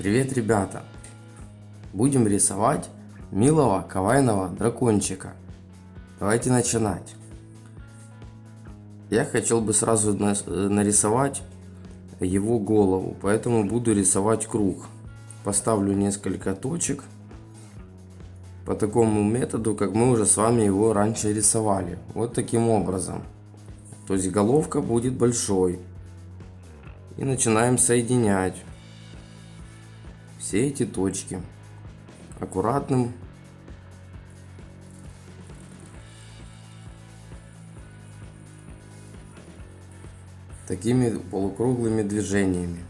Привет, ребята! Будем рисовать милого кавайного дракончика. Давайте начинать. Я хотел бы сразу нарисовать его голову, поэтому буду рисовать круг. Поставлю несколько точек по такому методу, как мы уже с вами его раньше рисовали. Вот таким образом. То есть головка будет большой. И начинаем соединять все эти точки аккуратным такими полукруглыми движениями.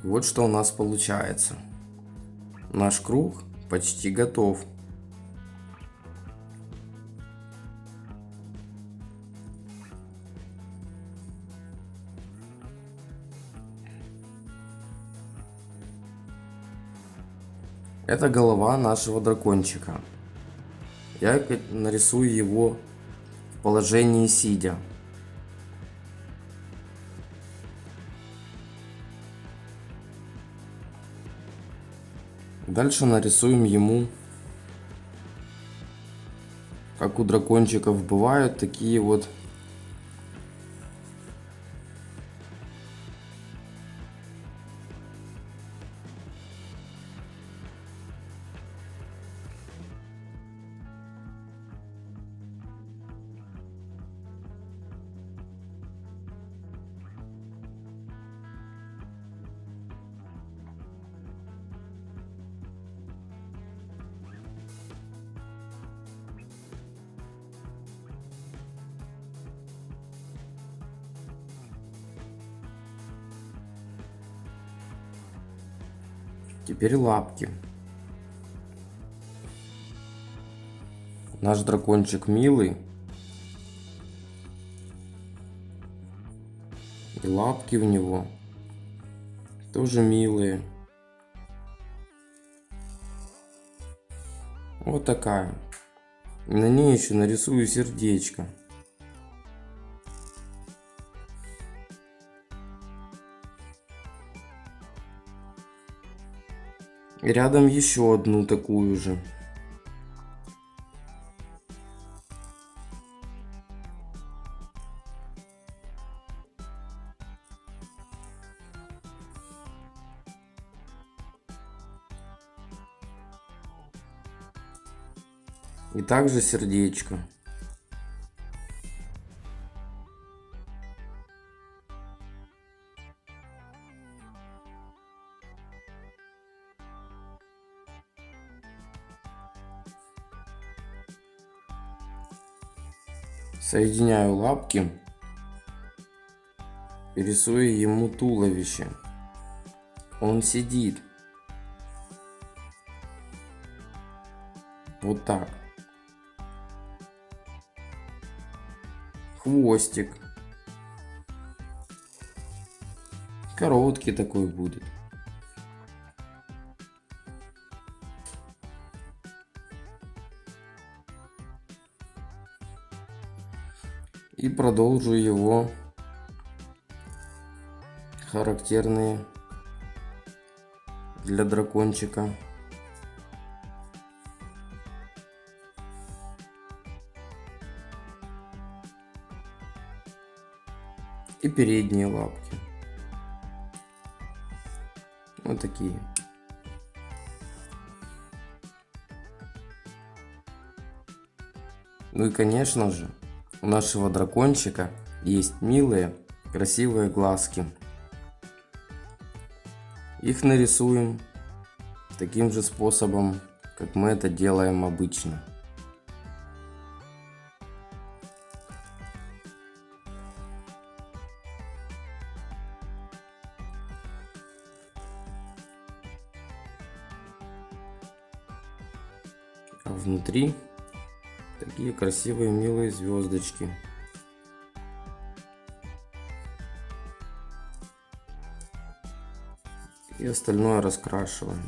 Вот что у нас получается. Наш круг почти готов. Это голова нашего дракончика. Я нарисую его в положении сидя. Дальше нарисуем ему, как у дракончиков бывают, такие вот теперь лапки. Наш дракончик милый. И лапки у него тоже милые. Вот такая. И на ней еще нарисую сердечко. И рядом еще одну такую же. И также сердечко. Соединяю лапки и рисую ему туловище. Он сидит. Вот так. Хвостик. Короткий такой будет. И продолжу его характерные для дракончика и передние лапки. Вот такие. Ну и конечно же, у нашего дракончика есть милые, красивые глазки. Их нарисуем таким же способом, как мы это делаем обычно. А внутри такие красивые милые звездочки. И остальное раскрашиваем.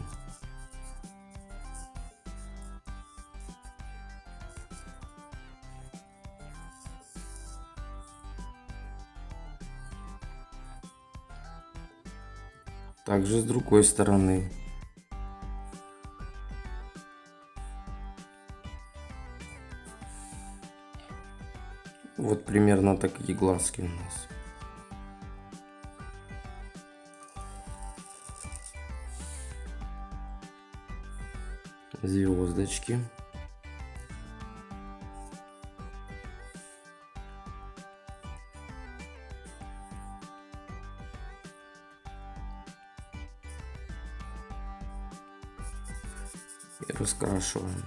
Также с другой стороны. Вот примерно такие глазки у нас. Звездочки. И раскрашиваем.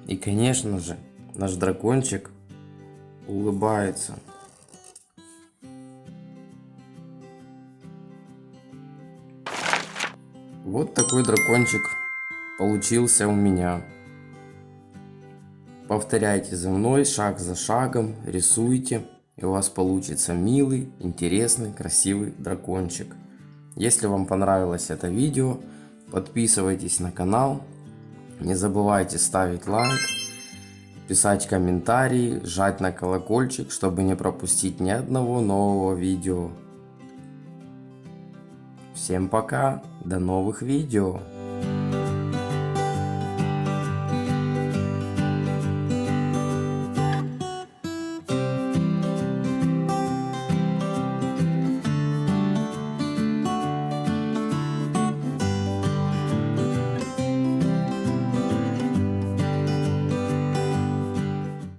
И, конечно же, наш дракончик улыбается. Вот такой дракончик получился у меня. Повторяйте за мной шаг за шагом, рисуйте, и у вас получится милый, интересный, красивый дракончик. Если вам понравилось это видео, подписывайтесь на канал, не забывайте ставить лайк, писать комментарии, жать на колокольчик, чтобы не пропустить ни одного нового видео. Всем пока, до новых видео!